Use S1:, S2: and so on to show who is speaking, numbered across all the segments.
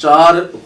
S1: 4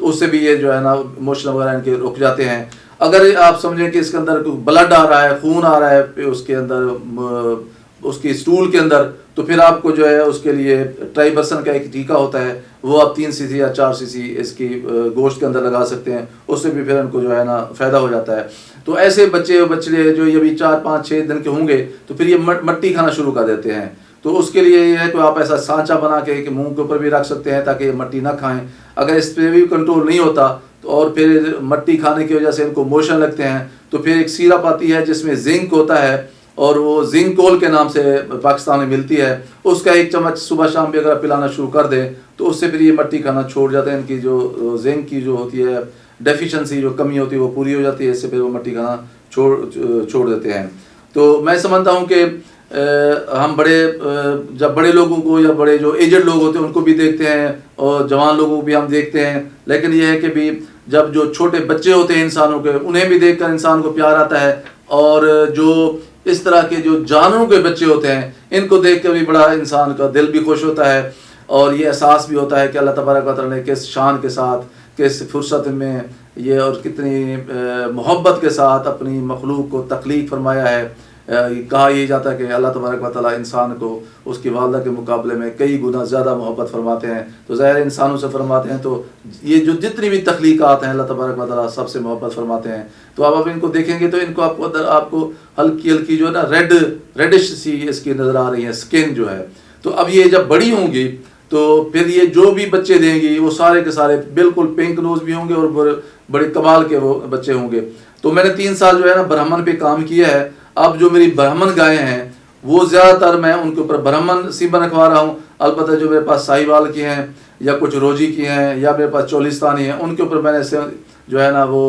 S1: تو اس سے بھی یہ جو ہے نا موشن وغیرہ ان کے رک جاتے ہیں. اگر آپ سمجھیں کہ اس کے اندر بلڈ آ رہا ہے، خون آ رہا ہے اس کے اندر، اس کی اسٹول کے اندر، تو پھر آپ کو جو ہے اس کے لیے ٹرائبرسن کا ایک ٹیکا ہوتا ہے، وہ آپ 3 cc یا 4 cc اس کی گوشت کے اندر لگا سکتے ہیں. اس سے بھی پھر ان کو جو ہے نا فائدہ ہو جاتا ہے. تو ایسے بچے جو یہ بھی 4 5 6 دن کے ہوں گے تو پھر یہ مٹی کھانا شروع کر دیتے ہیں. تو اس کے لیے یہ ہے کہ آپ ایسا سانچہ بنا کے کہ منہ کے اوپر بھی رکھ سکتے ہیں تاکہ یہ مٹی نہ کھائیں. اگر اس پہ بھی کنٹرول نہیں ہوتا تو اور پھر مٹی کھانے کی وجہ سے ان کو موشن لگتے ہیں، تو پھر ایک سیرپ آتی ہے جس میں زنک ہوتا ہے، اور وہ زنک کول کے نام سے پاکستان میں ملتی ہے. اس کا 1 چمچ صبح شام بھی اگر پلانا شروع کر دیں تو اس سے پھر یہ مٹی کھانا چھوڑ جاتے ہیں. ان کی جو زنک کی جو ہوتی ہے ڈیفیشنسی، جو کمی ہوتی ہے وہ پوری ہو جاتی ہے. اس سے پھر وہ مٹی کھانا چھوڑ دیتے ہیں. تو میں سمجھتا ہوں کہ ہم جب بڑے لوگوں کو یا بڑے جو ایجڈ لوگ ہوتے ہیں ان کو بھی دیکھتے ہیں اور جوان لوگوں کو بھی ہم دیکھتے ہیں، لیکن یہ ہے کہ بھی جب جو چھوٹے بچے ہوتے ہیں انسانوں کے، انہیں بھی دیکھ کر انسان کو پیار آتا ہے. اور جو اس طرح کے جو جانوروں کے بچے ہوتے ہیں ان کو دیکھ کر بھی بڑا انسان کا دل بھی خوش ہوتا ہے، اور یہ احساس بھی ہوتا ہے کہ اللہ تبارک و تعالیٰ نے کس شان کے ساتھ، کس فرصت میں یہ اور کتنی محبت کے ساتھ اپنی مخلوق کو تخلیق فرمایا ہے. کہا یہ جاتا ہے کہ اللہ تبارک و تعالیٰ انسان کو اس کی والدہ کے مقابلے میں کئی گنا زیادہ محبت فرماتے ہیں. تو ظاہر انسانوں سے فرماتے ہیں، تو یہ جو جتنی بھی تخلیقات ہیں اللہ تبارک و تعالیٰ سب سے محبت فرماتے ہیں. تو اب ان کو دیکھیں گے تو ان کو آپ کو ہلکی ہلکی جو ہے نا ریڈش سی اس کی نظر آ رہی ہے سکن جو ہے. تو اب یہ جب بڑی ہوں گی تو پھر یہ جو بھی بچے دیں گی وہ سارے کے سارے بالکل پنک نوز بھی ہوں گے اور بڑے کمال کے وہ بچے ہوں گے. تو میں نے 3 سال جو ہے نا برہمن پہ کام کیا ہے. اب جو میری برہمن گائیں ہیں وہ زیادہ تر میں ان کے اوپر برہمن سیمن رکھوا رہا ہوں. البتہ جو میرے پاس ساہیوال کی ہیں یا کچھ روجی کی ہیں یا میرے پاس چولستانی ہیں، ان کے اوپر میں نے جو ہے نا وہ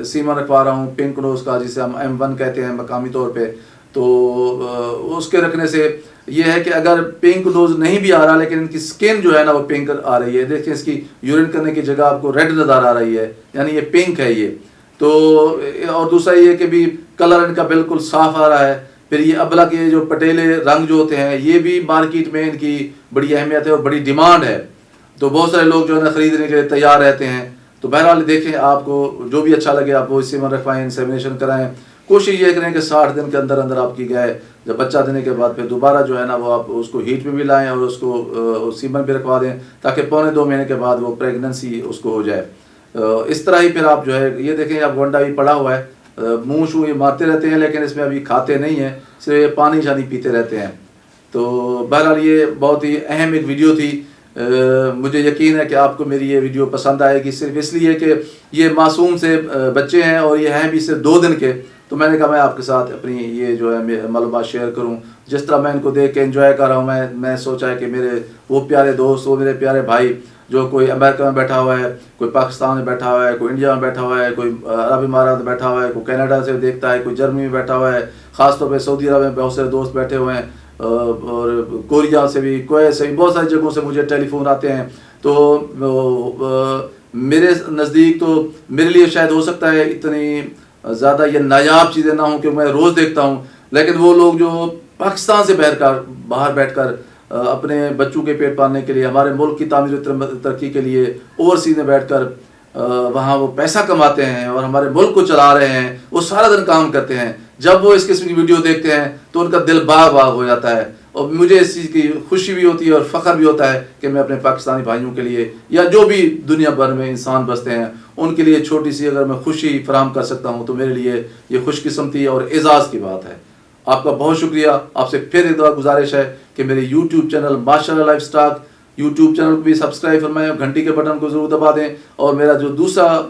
S1: سیمن رکھوا رہا ہوں پنک نوز کا، جسے ہم M1 کہتے ہیں مقامی طور پہ. تو اس کے رکھنے سے یہ ہے کہ اگر پنک نوز نہیں بھی آ رہا لیکن ان کی سکن جو ہے نا وہ پنک آ رہی ہے. دیکھیں اس کی یورین کرنے کی جگہ آپ کو ریڈ نظر آ رہی ہے، یعنی یہ پنک ہے یہ. تو اور دوسرا یہ کہ بھی کلر ان کا بالکل صاف آ رہا ہے. پھر یہ ابلا کے جو پٹیلے رنگ جو ہوتے ہیں یہ بھی مارکیٹ میں ان کی بڑی اہمیت ہے اور بڑی ڈیمانڈ ہے. تو بہت سارے لوگ جو ہے نا خریدنے کے لیے تیار رہتے ہیں. تو بہرحال دیکھیں آپ کو جو بھی اچھا لگے آپ وہ اسی میں رکھوائیں، انسیمینیشن کرائیں. کوشش یہ کریں کہ 60 دن کے اندر اندر آپ کی گائے جب بچہ دینے کے بعد پھر دوبارہ جو ہے نا وہ آپ اس کو ہیٹ میں بھی لائیں اور اس کو سیمن بھی رکھوا دیں تاکہ 1.25 مہینے کے بعد وہ پریگننسی اس کو ہو جائے. اس طرح ہی پھر آپ جو ہے یہ دیکھیں اب گونڈا بھی پڑا ہوا ہے، منہ شو یہ مارتے رہتے ہیں لیکن اس میں ابھی کھاتے نہیں ہیں، صرف یہ پانی شانی پیتے رہتے ہیں. تو بہرحال یہ بہت ہی اہم ایک ویڈیو تھی. مجھے یقین ہے کہ آپ کو میری یہ ویڈیو پسند آئے گی، صرف اس لیے کہ یہ معصوم سے بچے ہیں اور یہ ہیں بھی صرف 2 دن کے. تو میں نے کہا میں آپ کے ساتھ اپنی یہ جو ہے معلومات شیئر کروں. جس طرح میں ان کو دیکھ کے انجوائے کر رہا ہوں، میں سوچا ہے کہ میرے وہ پیارے دوست، وہ میرے پیارے بھائی جو کوئی امریکہ میں بیٹھا ہوا ہے، کوئی پاکستان میں بیٹھا ہوا ہے، کوئی انڈیا میں بیٹھا ہوا ہے، کوئی عرب امارات میں بیٹھا ہوا ہے، کوئی کینیڈا سے دیکھتا ہے، کوئی جرمنی میں بیٹھا ہوا ہے، خاص طور پہ سعودی عرب میں بہت سارے دوست بیٹھے ہوئے ہیں، اور کوریا سے بھی، کویت سے بھی، بہت ساری جگہوں سے مجھے ٹیلی فون آتے ہیں. تو میرے نزدیک تو میرے لیے شاید ہو سکتا ہے اتنی زیادہ یہ نایاب چیزیں نہ ہوں کہ میں روز دیکھتا ہوں، لیکن وہ لوگ جو پاکستان سے باہر بیٹھ کر اپنے بچوں کے پیٹ پالنے کے لیے، ہمارے ملک کی تعمیر و ترقی کے لیے اوورسیز میں بیٹھ کر وہاں وہ پیسہ کماتے ہیں اور ہمارے ملک کو چلا رہے ہیں، وہ سارا دن کام کرتے ہیں. جب وہ اس قسم کی ویڈیو دیکھتے ہیں تو ان کا دل باغ ہو جاتا ہے، اور مجھے اس چیز کی خوشی بھی ہوتی ہے اور فخر بھی ہوتا ہے کہ میں اپنے پاکستانی بھائیوں کے لیے یا جو بھی دنیا بھر میں انسان بستے ہیں ان کے لیے چھوٹی سی اگر میں خوشی فراہم کر سکتا ہوں تو میرے لیے یہ خوش قسمتی اور اعزاز کی بات ہے. آپ کا بہت شکریہ. آپ سے پھر ایک دفعہ گزارش ہے کہ میرے یوٹیوب چینل ماشاءاللہ لائف سٹاک یوٹیوب چینل کو بھی سبسکرائب فرمائیں، گھنٹی کے بٹن کو ضرور دبا دیں. اور میرا جو دوسرا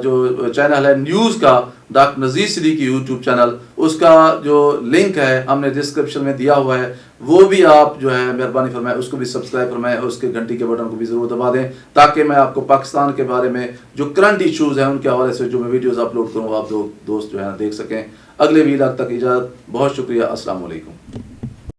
S1: جو چینل ہے نیوز کا، doctor Nazir Siddiqui YouTube channel, اس کا جو لنک ہے ہم نے ڈسکرپشن میں دیا ہوا ہے، وہ بھی آپ جو ہے مہربانی فرمائیں اس کو بھی سبسکرائب فرمائیں اور اس کے گھنٹی کے بٹن کو بھی ضرور دبا دیں تاکہ میں آپ کو پاکستان کے بارے میں جو کرنٹ ایشوز ہیں ان کے حوالے سے جو میں ویڈیوز اپلوڈ کروں آپ دوست جو ہے دیکھ سکیں. اگلے ویلاگ تک اجازت. بہت شکریہ. السلام علیکم.